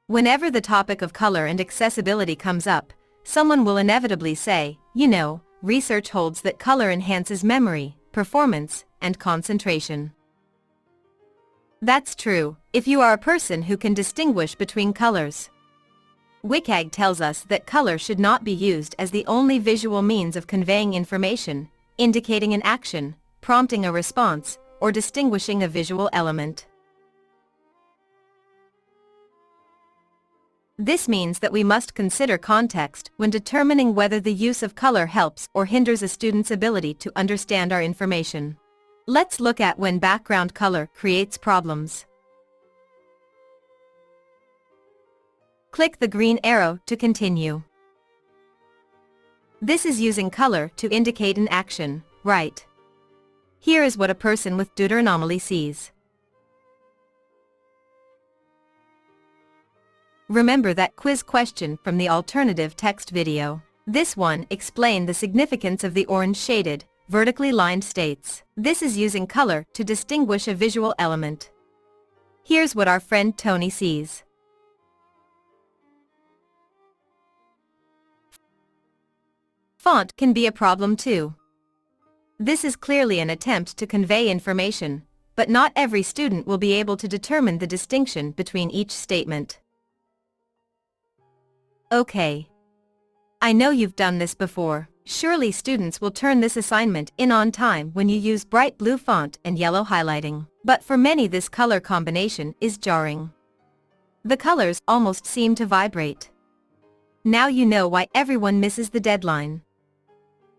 Whenever the topic of color and accessibility comes up, someone will inevitably say, research holds that color enhances memory, performance, and concentration. That's true, if you are a person who can distinguish between colors. WCAG tells us that color should not be used as the only visual means of conveying information, indicating an action, prompting a response, or distinguishing a visual element. This means that we must consider context when determining whether the use of color helps or hinders a student's ability to understand our information. Let's look at when background color creates problems. Click the green arrow to continue. This is using color to indicate an action, right? Here is what a person with deuteranomaly sees. Remember that quiz question from the alternative text video. This one explained the significance of the orange shaded, vertically lined states. This is using color to distinguish a visual element. Here's what our friend Tony sees. Font can be a problem too. This is clearly an attempt to convey information, but not every student will be able to determine the distinction between each statement. Okay. I know you've done this before. Surely students will turn this assignment in on time when you use bright blue font and yellow highlighting. But for many this color combination is jarring. The colors almost seem to vibrate. Now you know why everyone misses the deadline.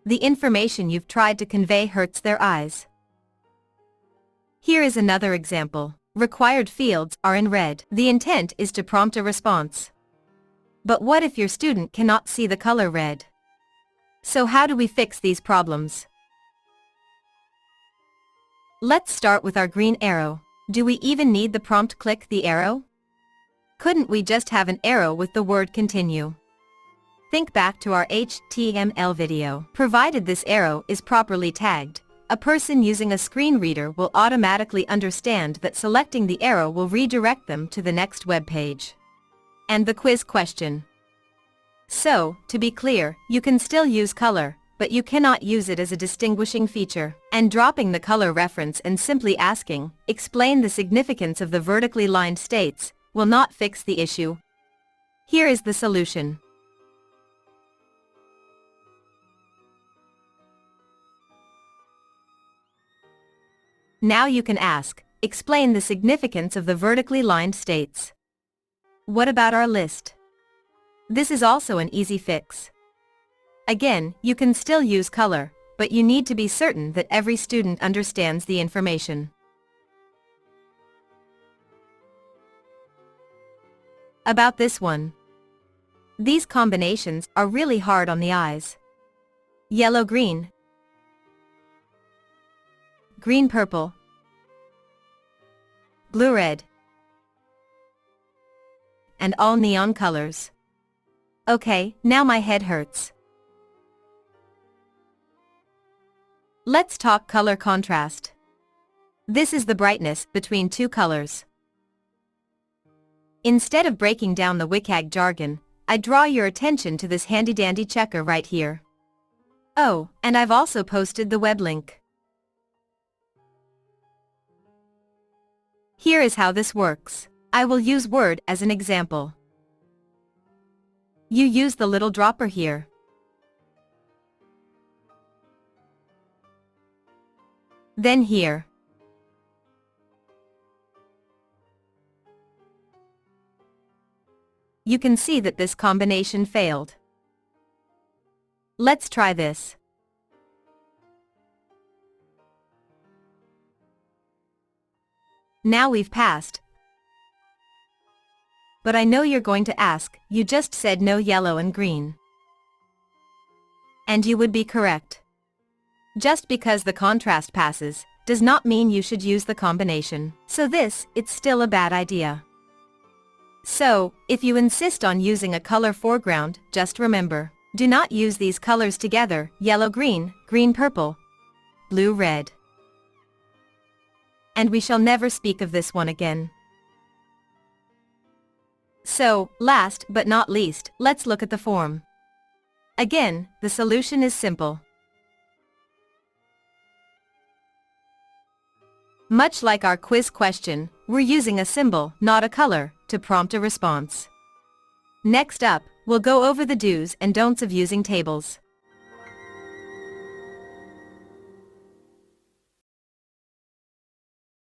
The information you've tried to convey hurts their eyes. Here is another example. Required fields are in red. The intent is to prompt a response. But what if your student cannot see the color red? So how do we fix these problems? Let's start with our green arrow. Do we even need the prompt click the arrow? Couldn't we just have an arrow with the word continue? Think back to our HTML video. Provided this arrow is properly tagged, a person using a screen reader will automatically understand that selecting the arrow will redirect them to the next web page. And the quiz question. So, to be clear, you can still use color, but you cannot use it as a distinguishing feature. And dropping the color reference and simply asking, explain the significance of the vertically lined states, will not fix the issue. Here is the solution. Now you can ask, explain the significance of the vertically lined states. What about our list? This is also an easy fix. Again, you can still use color, but you need to be certain that every student understands the information. About this one. These combinations are really hard on the eyes. Yellow-green, green-purple, blue-red, and all neon colors. Okay, now my head hurts. Let's talk color contrast. This is the brightness between two colors. Instead of breaking down the WCAG jargon, I draw your attention to this handy-dandy checker right here. Oh, and I've also posted the web link. Here is how this works. I will use Word as an example. You use the little dropper here. Then here. You can see that this combination failed. Let's try this. Now we've passed. But I know you're going to ask, you just said no yellow and green. And you would be correct. Just because the contrast passes, does not mean you should use the combination. So it's still a bad idea. So, if you insist on using a color foreground, just remember, do not use these colors together, yellow-green, green-purple, blue-red. And we shall never speak of this one again. So, last but not least, let's look at the form. Again, the solution is simple. Much like our quiz question, we're using a symbol, not a color, to prompt a response. Next up, we'll go over the do's and don'ts of using tables.